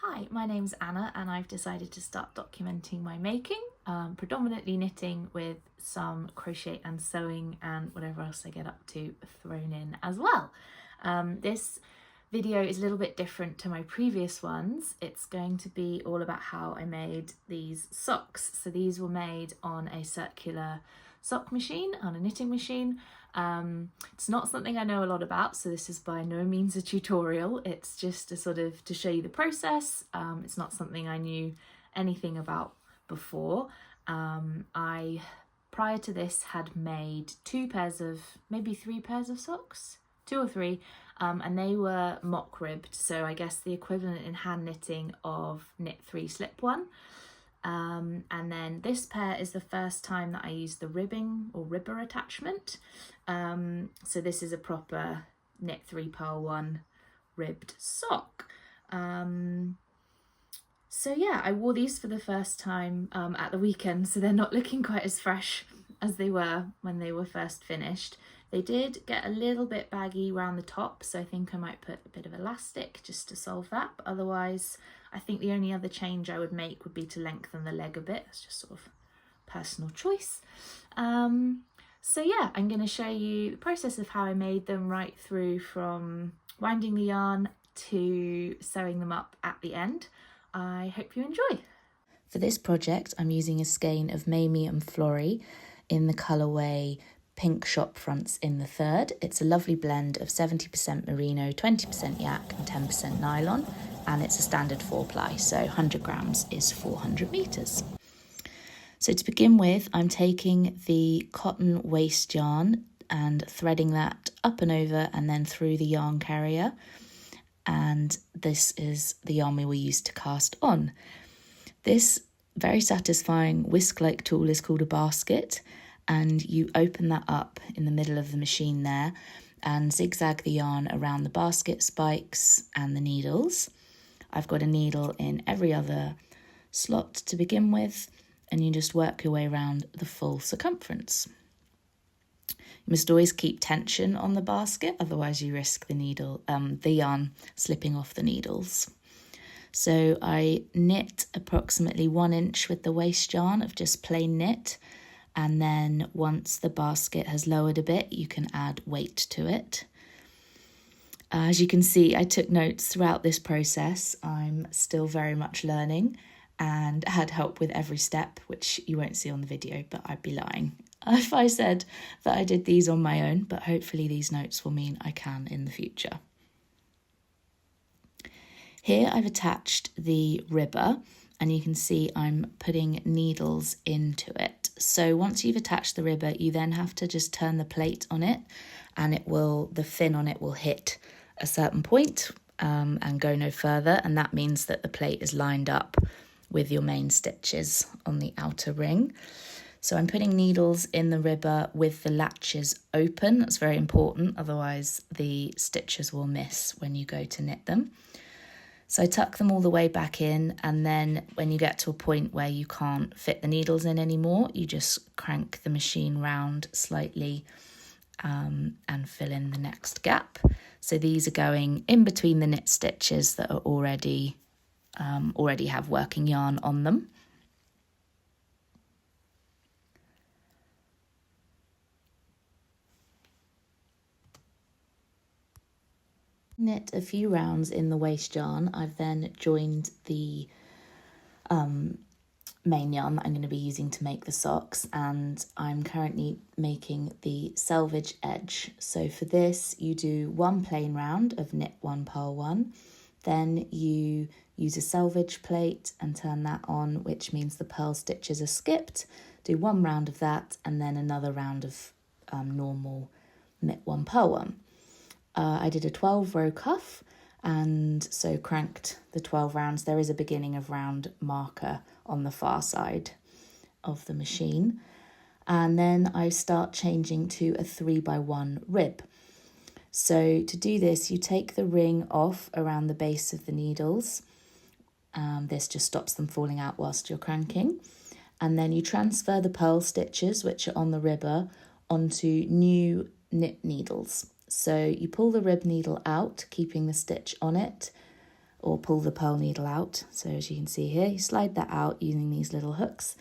Hi, my name's Anna and I've decided to start documenting my making, predominantly knitting with some crochet and sewing and whatever else I get up to thrown in as well. This video is a little bit different to my previous ones. It's going to be all about how I made these socks. So these were made on a circular sock machine, on a knitting machine. It's not something I know a lot about, so this is by no means a tutorial. It's just a sort of to show you the process. It's not something I knew anything about before. I, prior to this, had made maybe three pairs of socks, two or three, and they were mock ribbed, so I guess the equivalent in hand knitting of knit 3 slip 1. And then this pair is the first time that I used the ribbing or ribber attachment. So this is a proper knit 3 purl 1 ribbed sock. So yeah, I wore these for the first time at the weekend, so they're not looking quite as fresh as they were when they were first finished. They did get a little bit baggy around the top, so I think I might put a bit of elastic just to solve that, but otherwise I think the only other change I would make would be to lengthen the leg a bit. It's just sort of personal choice. So yeah, I'm going to show you the process of how I made them, right through from winding the yarn to sewing them up at the end. I hope you enjoy. For this project, I'm using a skein of Mamie and Florrie in the colourway Pink Shop Fronts in the third. It's a lovely blend of 70% merino, 20% yak and 10% nylon, and it's a standard 4-ply, so 100 grams is 400 meters. So to begin with, I'm taking the cotton waste yarn and threading that up and over and then through the yarn carrier, and this is the yarn we will use to cast on. This very satisfying whisk-like tool is called a basket, and you open that up in the middle of the machine there and zigzag the yarn around the basket spikes and the needles. I've got a needle in every other slot to begin with, and you just work your way around the full circumference. You must always keep tension on the basket, otherwise you risk the yarn slipping off the needles. So I knit approximately 1 inch with the waste yarn of just plain knit, and then once the basket has lowered a bit, you can add weight to it. As you can see, I took notes throughout this process. I'm still very much learning and had help with every step, which you won't see on the video, but I'd be lying if I said that I did these on my own, but hopefully these notes will mean I can in the future. Here I've attached the ribber, and you can see I'm putting needles into it. So once you've attached the ribber, you then have to just turn the plate on it, and the fin on it will hit a certain point and go no further, and that means that the plate is lined up with your main stitches on the outer ring. So I'm putting needles in the ribber with the latches open. That's very important, otherwise the stitches will miss when you go to knit them. So I tuck them all the way back in, and then when you get to a point where you can't fit the needles in anymore, you just crank the machine round slightly and fill in the next gap. So these are going in between the knit stitches that are already have working yarn on them. Knit a few rounds in the waste yarn. I've then joined the main yarn that I'm going to be using to make the socks, and I'm currently making the selvage edge. So for this, you do 1 plain round of knit 1 purl 1, then you use a selvage plate and turn that on, which means the purl stitches are skipped. Do 1 round of that, and then another round of normal knit 1 purl 1. I did a 12 row cuff, and so cranked the 12 rounds. There is a beginning of round marker on the far side of the machine. And then I start changing to a 3x1 rib. So to do this, you take the ring off around the base of the needles. This just stops them falling out whilst you're cranking. And then you transfer the purl stitches, which are on the ribber, onto new knit needles. So you pull the rib needle out, keeping the stitch on it, or pull the pearl needle out. So as you can see here, you slide that out using these little hooks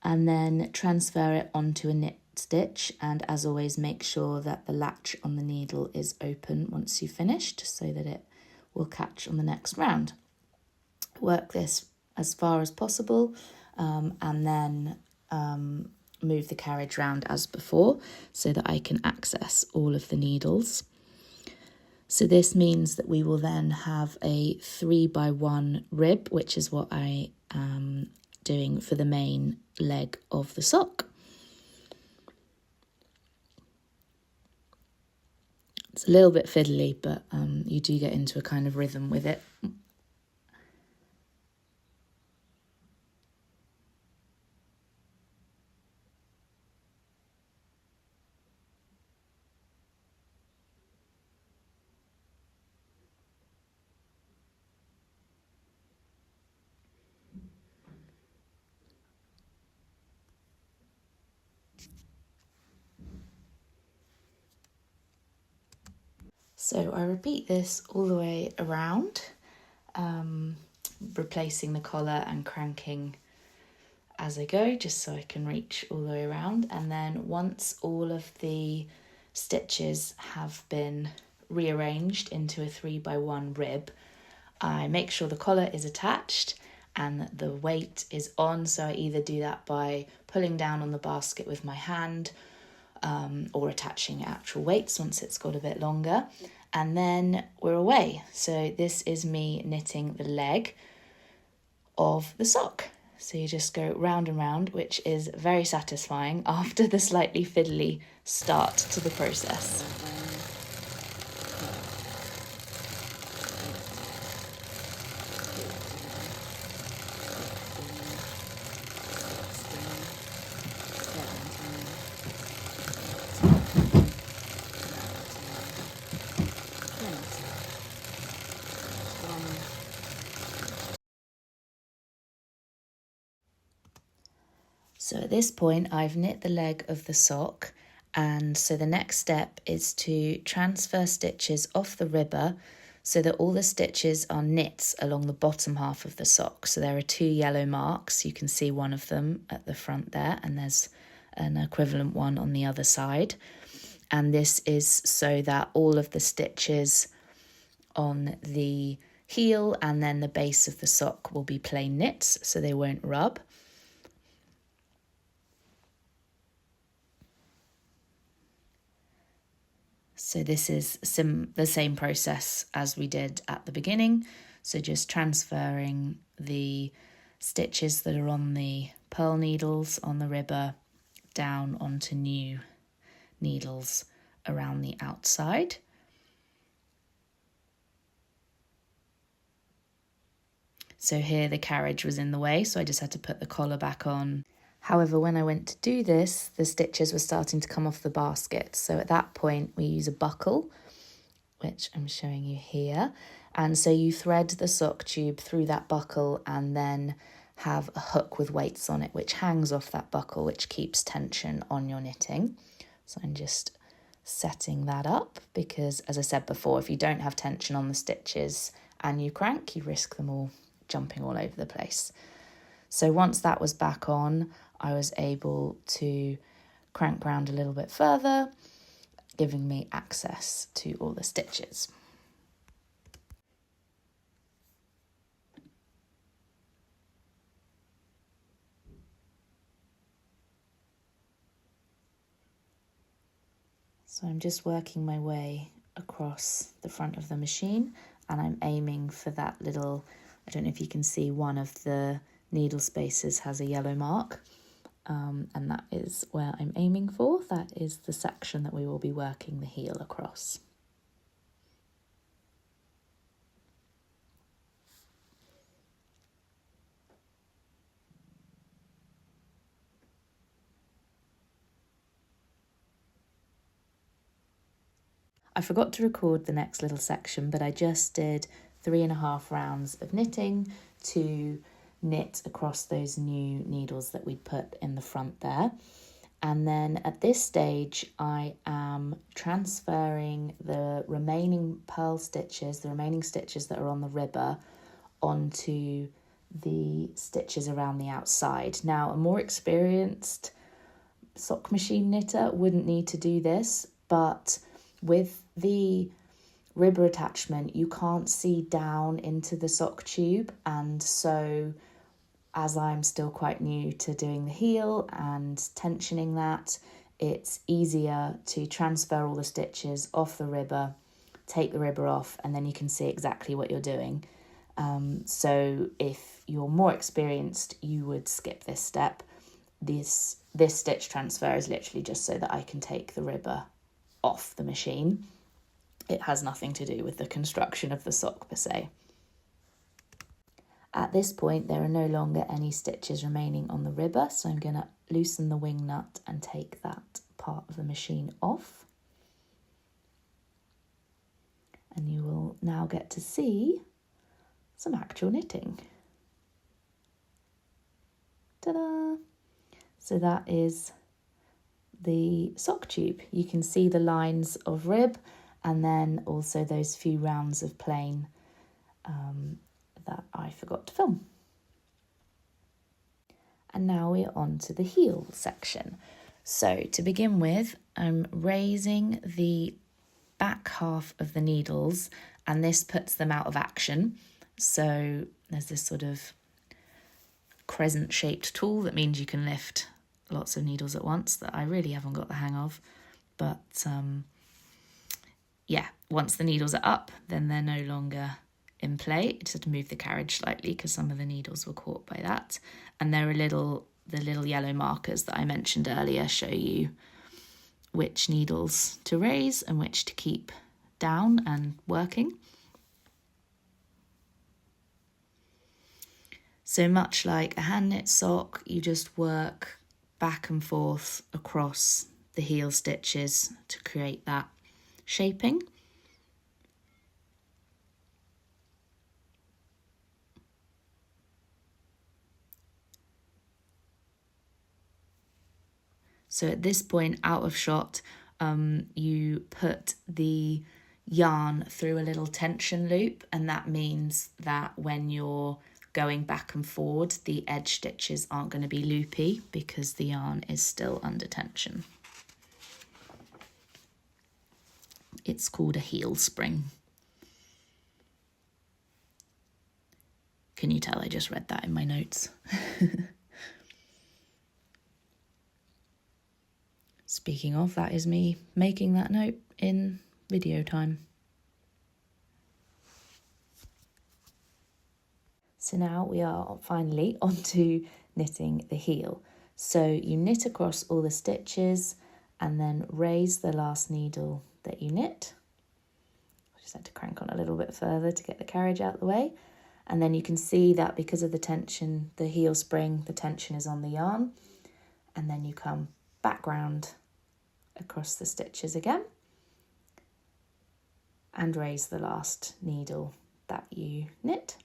and then transfer it onto a knit stitch, and as always make sure that the latch on the needle is open once you've finished so that it will catch on the next round. Work this as far as possible and then move the carriage round as before so that I can access all of the needles. So this means that we will then have a 3x1 rib, which is what I am doing for the main leg of the sock. It's a little bit fiddly, but you do get into a kind of rhythm with it. So I repeat this all the way around, replacing the collar and cranking as I go, just so I can reach all the way around. And then once all of the stitches have been rearranged into a 3x1 rib, I make sure the collar is attached and that the weight is on. So I either do that by pulling down on the basket with my hand or attaching actual weights once it's got a bit longer. And then we're away. So this is me knitting the leg of the sock. So you just go round and round, which is very satisfying after the slightly fiddly start to the process. So at this point, I've knit the leg of the sock, and so the next step is to transfer stitches off the ribber so that all the stitches are knits along the bottom half of the sock. So there are 2 yellow marks. You can see one of them at the front there, and there's an equivalent one on the other side. And this is so that all of the stitches on the heel and then the base of the sock will be plain knits, so they won't rub. So this is the same process as we did at the beginning. So just transferring the stitches that are on the pearl needles on the ribber down onto new needles around the outside. So here the carriage was in the way, so I just had to put the collar back on. However, when I went to do this, the stitches were starting to come off the basket. So at that point, we use a buckle, which I'm showing you here. And so you thread the sock tube through that buckle and then have a hook with weights on it, which hangs off that buckle, which keeps tension on your knitting. So I'm just setting that up because, as I said before, if you don't have tension on the stitches and you crank, you risk them all jumping all over the place. So once that was back on, I was able to crank round a little bit further, giving me access to all the stitches. So I'm just working my way across the front of the machine, and I'm aiming for that little, I don't know if you can see, one of the needle spaces has a yellow mark. And that is where I'm aiming for. That is the section that we will be working the heel across. I forgot to record the next little section, but I just did 3.5 rounds of knitting to knit across those new needles that we'd put in the front there. And then at this stage, I am transferring the remaining purl stitches, the remaining stitches that are on the ribber, onto the stitches around the outside. Now, a more experienced sock machine knitter wouldn't need to do this, but with the ribber attachment, you can't see down into the sock tube, and so as I'm still quite new to doing the heel and tensioning that, it's easier to transfer all the stitches off the ribber, take the ribber off, and then you can see exactly what you're doing. So if you're more experienced, you would skip this step. This stitch transfer is literally just so that I can take the ribber off the machine. It has nothing to do with the construction of the sock per se. At this point, there are no longer any stitches remaining on the ribber, so I'm going to loosen the wing nut and take that part of the machine off. And you will now get to see some actual knitting. Ta-da! So that is the sock tube. You can see the lines of rib and then also those few rounds of plain that I forgot to film. And now we're on to the heel section. So to begin with, I'm raising the back half of the needles, and this puts them out of action. So there's this sort of crescent shaped tool that means you can lift lots of needles at once that I really haven't got the hang of. But yeah, once the needles are up, then they're no longer in play. Just have to move the carriage slightly because some of the needles were caught by that. And there are the little yellow markers that I mentioned earlier show you which needles to raise and which to keep down and working. So much like a hand knit sock, you just work back and forth across the heel stitches to create that shaping. So at this point, out of shot, you put the yarn through a little tension loop, and that means that when you're going back and forward, the edge stitches aren't going to be loopy because the yarn is still under tension. It's called a heel spring. Can you tell I just read that in my notes? Speaking of, that is me making that note in video time. So now we are finally onto knitting the heel. So you knit across all the stitches and then raise the last needle that you knit. I just had to crank on a little bit further to get the carriage out of the way. And then you can see that because of the tension, the heel spring, the tension is on the yarn. And then you come back round across the stitches again and raise the last needle that you knit.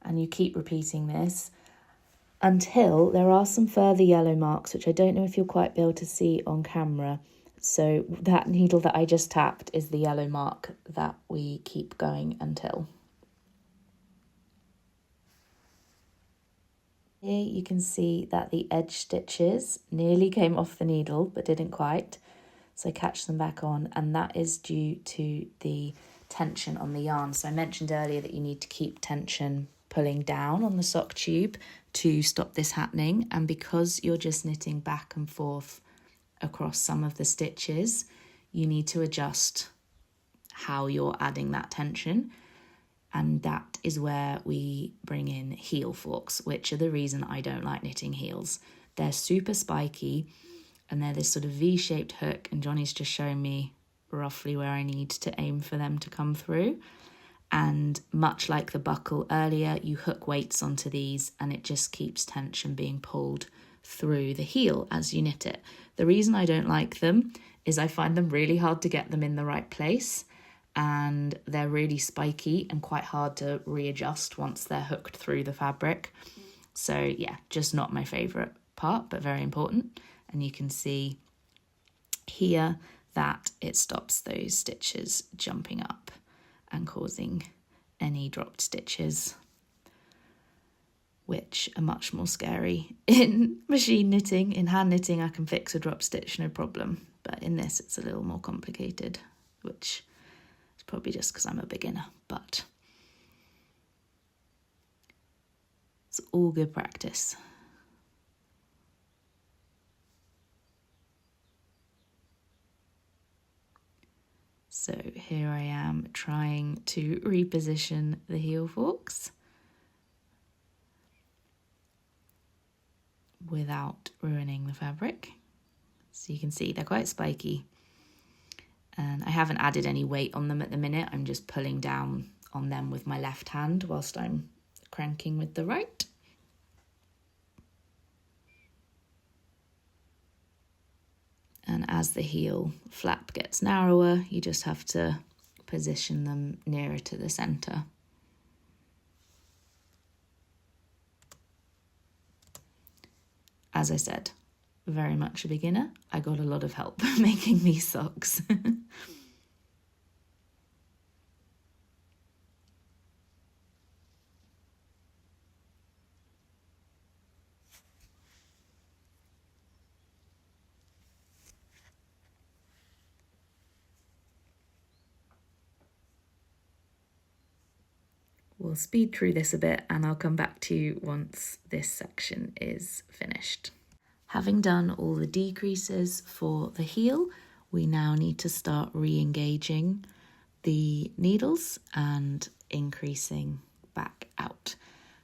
And you keep repeating this until there are some further yellow marks, which I don't know if you'll quite be able to see on camera. So that needle that I just tapped is the yellow mark that we keep going until. Here you can see that the edge stitches nearly came off the needle but didn't quite. So I catch them back on, and that is due to the tension on the yarn. So I mentioned earlier that you need to keep tension pulling down on the sock tube to stop this happening, and because you're just knitting back and forth across some of the stitches, you need to adjust how you're adding that tension, and that is where we bring in heel forks, which are the reason I don't like knitting heels. They're super spiky and they're this sort of V-shaped hook, and Johnny's just showing me roughly where I need to aim for them to come through. And much like the buckle earlier, you hook weights onto these and it just keeps tension being pulled through the heel as you knit it. The reason I don't like them is I find them really hard to get them in the right place, and they're really spiky and quite hard to readjust once they're hooked through the fabric. So yeah, just not my favourite part, but very important. And you can see here that it stops those stitches jumping up and causing any dropped stitches, which are much more scary. In machine knitting, in hand knitting, I can fix a drop stitch, no problem. But in this, it's a little more complicated, which is probably just because I'm a beginner, but it's all good practice. So here I am trying to reposition the heel forks without ruining the fabric. So you can see they're quite spiky, and I haven't added any weight on them at the minute. I'm just pulling down on them with my left hand whilst I'm cranking with the right. And as the heel flap gets narrower, you just have to position them nearer to the centre. As I said, very much a beginner. I got a lot of help making these socks. We'll speed through this a bit and I'll come back to you once this section is finished. Having done all the decreases for the heel, we now need to start re-engaging the needles and increasing back out.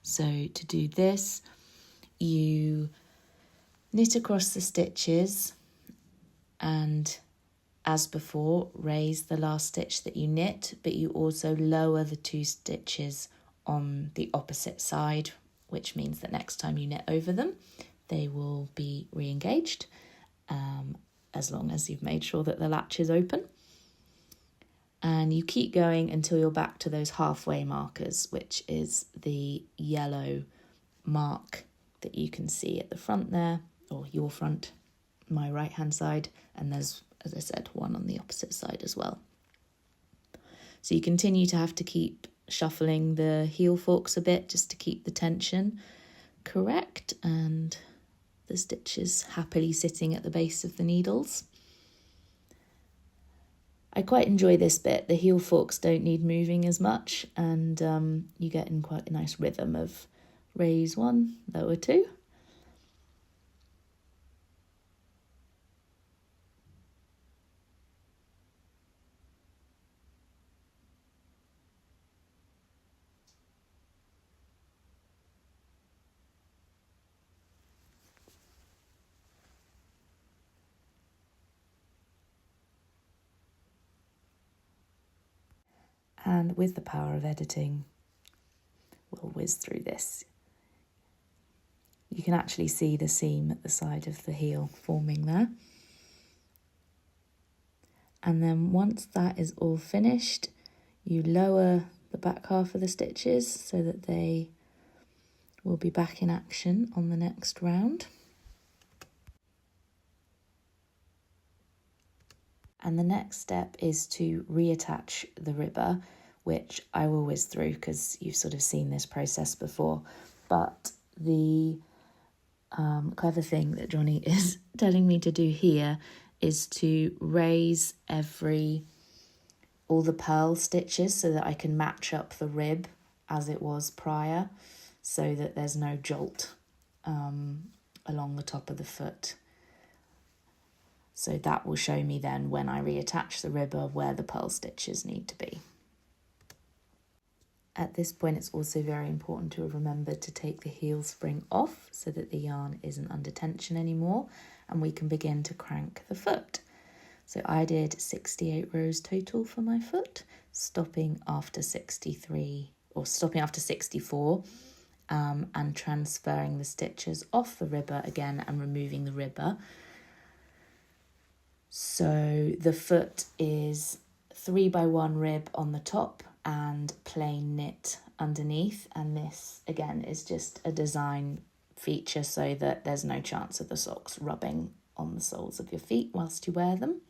So to do this, you knit across the stitches and, as before, raise the last stitch that you knit, but you also lower the 2 stitches on the opposite side, which means that next time you knit over them, they will be re-engaged, as long as you've made sure that the latch is open. And you keep going until you're back to those halfway markers, which is the yellow mark that you can see at the front there, or your front, my right hand side, and there's, as I said, one on the opposite side as well. So you continue to have to keep shuffling the heel forks a bit just to keep the tension correct and the stitches happily sitting at the base of the needles. I quite enjoy this bit. The heel forks don't need moving as much, and you get in quite a nice rhythm of raise 1, lower 2. And with the power of editing, we'll whiz through this. You can actually see the seam at the side of the heel forming there. And then once that is all finished, you lower the back half of the stitches so that they will be back in action on the next round. And the next step is to reattach the ribber, which I will whiz through because you've sort of seen this process before. But the clever thing that Johnny is telling me to do here is to raise all the purl stitches so that I can match up the rib as it was prior, so that there's no jolt along the top of the foot. So that will show me then when I reattach the ribber where the purl stitches need to be. At this point, it's also very important to remember to take the heel spring off so that the yarn isn't under tension anymore, and we can begin to crank the foot. So I did 68 rows total for my foot, stopping after 63 or stopping after 64, and transferring the stitches off the ribber again and removing the ribber. So the foot is 3x1 rib on the top and plain knit underneath, and this again is just a design feature so that there's no chance of the socks rubbing on the soles of your feet whilst you wear them.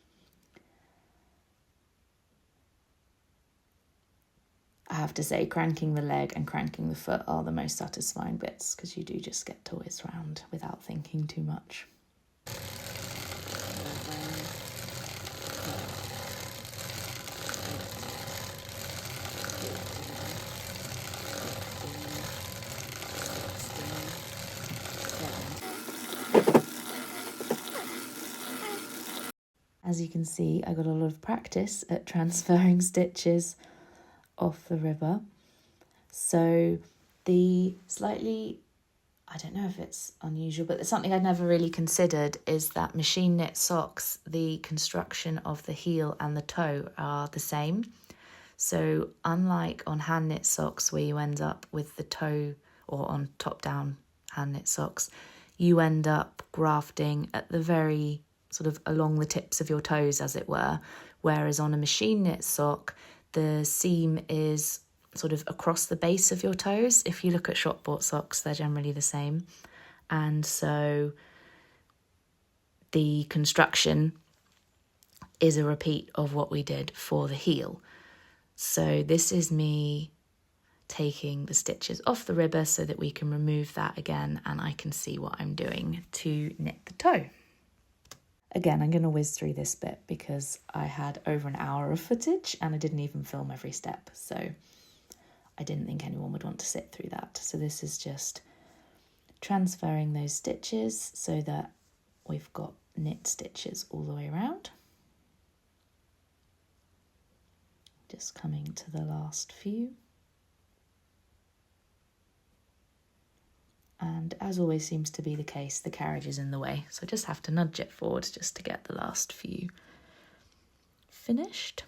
I have to say, cranking the leg and cranking the foot are the most satisfying bits, because you do just get to whiz round without thinking too much. As you can see, I got a lot of practice at transferring stitches off the ribber. So the slightly, I don't know if it's unusual, but it's something I'd never really considered, is that machine knit socks, the construction of the heel and the toe are the same. So unlike on hand knit socks where you end up with the toe, or on top down hand knit socks, you end up grafting at the very sort of along the tips of your toes, as it were, whereas on a machine knit sock, the seam is sort of across the base of your toes. If you look at shop bought socks, they're generally the same. And so the construction is a repeat of what we did for the heel. So this is me taking the stitches off the ribber so that we can remove that again and I can see what I'm doing to knit the toe. Again, I'm going to whiz through this bit because I had over an hour of footage and I didn't even film every step, so I didn't think anyone would want to sit through that. So this is just transferring those stitches so that we've got knit stitches all the way around. Just coming to the last few. And as always seems to be the case, the carriage is in the way, so I just have to nudge it forward just to get the last few finished.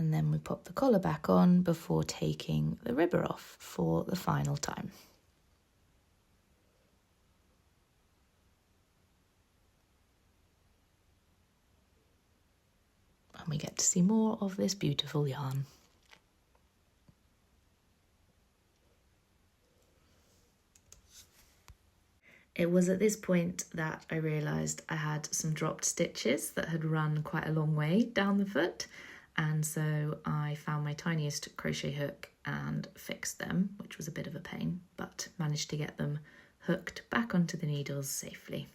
And then we pop the collar back on before taking the ribber off for the final time. And we get to see more of this beautiful yarn. It was at this point that I realised I had some dropped stitches that had run quite a long way down the foot. And so I found my tiniest crochet hook and fixed them, which was a bit of a pain, but managed to get them hooked back onto the needles safely.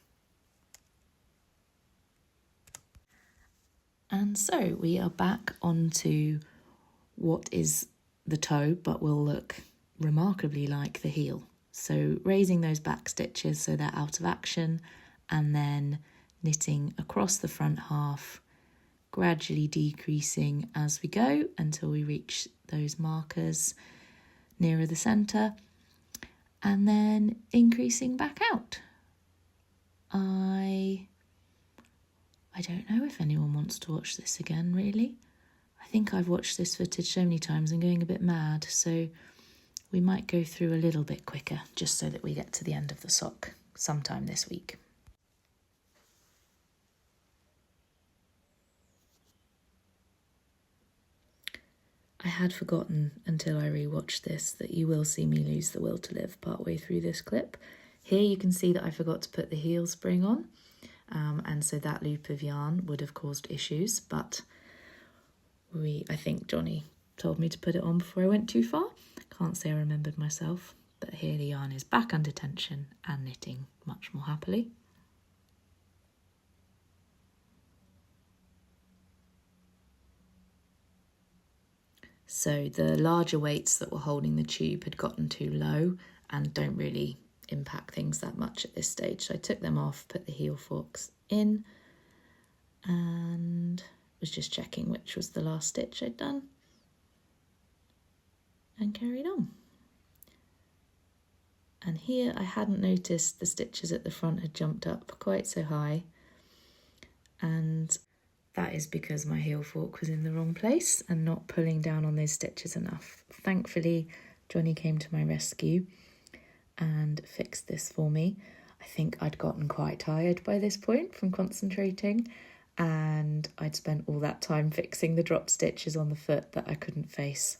And so we are back onto what is the toe, but will look remarkably like the heel. So raising those back stitches so they're out of action, and then knitting across the front half, gradually decreasing as we go until we reach those markers nearer the centre, and then increasing back out. I don't know if anyone wants to watch this again, really. I think I've watched this footage so many times I'm going a bit mad, so we might go through a little bit quicker just so that we get to the end of the sock sometime this week. I had forgotten until I rewatched this that you will see me lose the will to live partway through this clip. Here you can see that I forgot to put the heel spring on, and so that loop of yarn would have caused issues, but I think Johnny told me to put it on before I went too far. Can't say I remembered myself, but here the yarn is back under tension and knitting much more happily. So the larger weights that were holding the tube had gotten too low and don't really impact things that much at this stage. So I took them off, put the heel forks in, and was just checking which was the last stitch I'd done and carried on. And here I hadn't noticed the stitches at the front had jumped up quite so high, and that is because my heel fork was in the wrong place and not pulling down on those stitches enough. Thankfully, Johnny came to my rescue and fixed this for me. I think I'd gotten quite tired by this point from concentrating, and I'd spent all that time fixing the drop stitches on the foot that I couldn't face.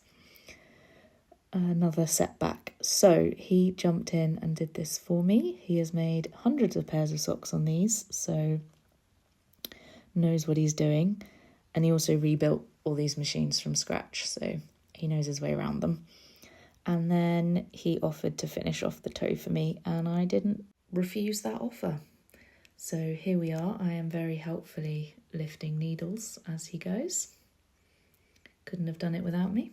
Another setback. So he jumped in and did this for me. He has made hundreds of pairs of socks on these, so knows what he's doing. And he also rebuilt all these machines from scratch, so he knows his way around them. And then he offered to finish off the toe for me, and I didn't refuse that offer. So here we are. I am very helpfully lifting needles as he goes. Couldn't have done it without me.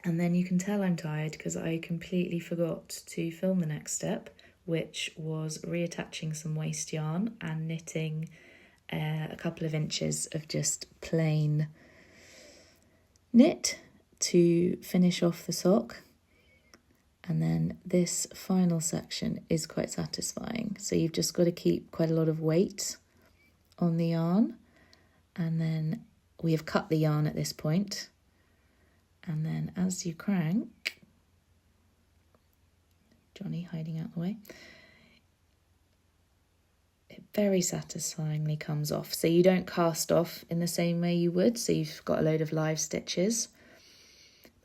And then you can tell I'm tired because I completely forgot to film the next step, which was reattaching some waste yarn and knitting a couple of inches of just plain knit to finish off the sock. And then this final section is quite satisfying. So you've just got to keep quite a lot of weight on the yarn. And then we have cut the yarn at this point. And then as you crank, Johnny hiding out the way, it very satisfyingly comes off. So you don't cast off in the same way you would. So you've got a load of live stitches.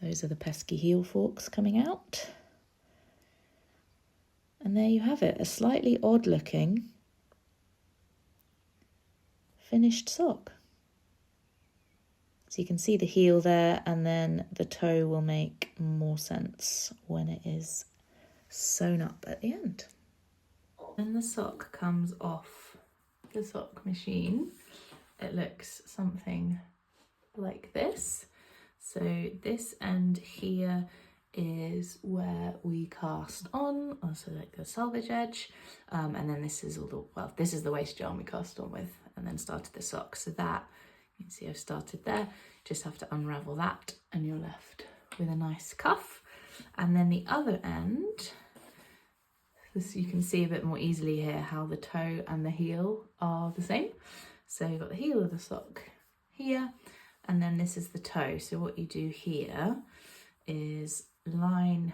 Those are the pesky heel forks coming out. And there you have it, a slightly odd looking finished sock. So you can see the heel there, and then the toe will make more sense when it is sewn up at the end. When the sock comes off the sock machine, it looks something like this. So this end here is where we cast on, also like the selvage edge, and then this is this is the waist yarn we cast on with, and then started the sock. So that, you can see I've started there, just have to unravel that and you're left with a nice cuff. And then the other end, so you can see a bit more easily here how the toe and the heel are the same. So you've got the heel of the sock here, and then this is the toe. So what you do here is line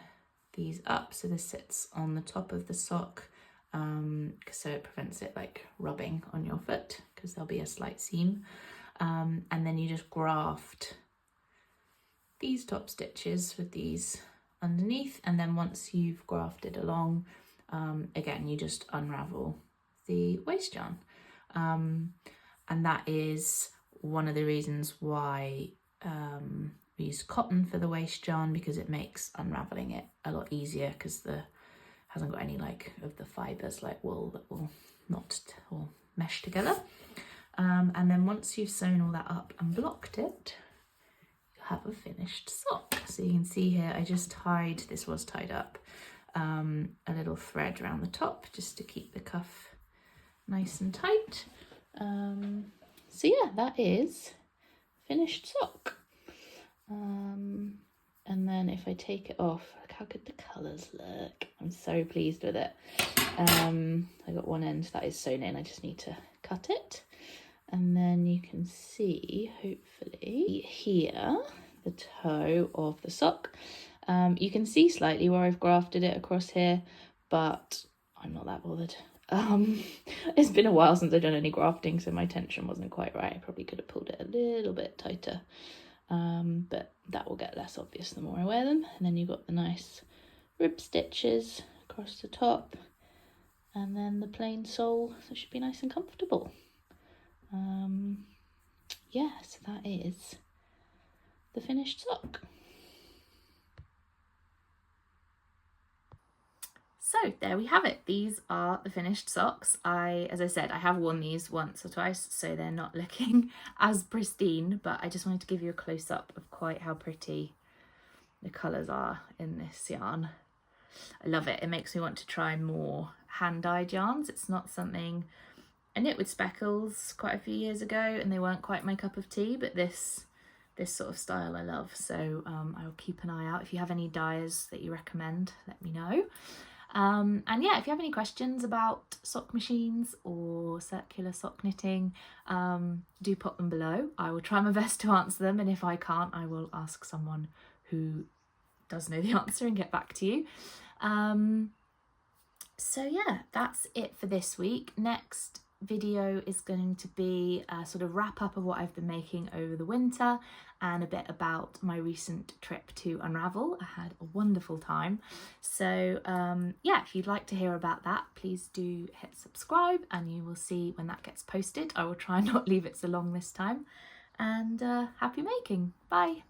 these up so this sits on the top of the sock, so it prevents it like rubbing on your foot because there'll be a slight seam. And then you just graft these top stitches with these underneath, and then once you've grafted along, again you just unravel the waist yarn, and that is one of the reasons why we use cotton for the waist yarn, because it makes unraveling it a lot easier, because the hasn't got any like of the fibres like wool that will knot or mesh together. And then once you've sewn all that up and blocked it, you have a finished sock. So you can see here I just tied, this was tied up, a little thread around the top just to keep the cuff nice and tight. So yeah, that is finished sock. And then if I take it off, look how good the colours look. I'm so pleased with it. I got one end that is sewn in, I just need to cut it. And then you can see, hopefully, here, the toe of the sock. You can see slightly where I've grafted it across here, but I'm not that bothered. It's been a while since I've done any grafting, so my tension wasn't quite right. I probably could have pulled it a little bit tighter, but that will get less obvious the more I wear them. And then you've got the nice rib stitches across the top, and then the plain sole, so it should be nice and comfortable. Yeah, so that is the finished sock. So there we have it. These are the finished socks. As I said, I have worn these once or twice, so they're not looking as pristine, but I just wanted to give you a close-up of quite how pretty the colours are in this yarn. I love it. It makes me want to try more hand-dyed yarns. It's not something... I knit with speckles quite a few years ago and they weren't quite my cup of tea, but this sort of style I love, so I'll keep an eye out. If you have any dyers that you recommend, let me know. And yeah, if you have any questions about sock machines or circular sock knitting, do pop them below. I will try my best to answer them, and if I can't, I will ask someone who does know the answer and get back to you. So yeah, that's it for this week. Next video is going to be a sort of wrap up of what I've been making over the winter and a bit about my recent trip to Unravel. I had a wonderful time. So yeah, if you'd like to hear about that, please do hit subscribe and you will see when that gets posted. I will try and not leave it so long this time. And happy making. Bye.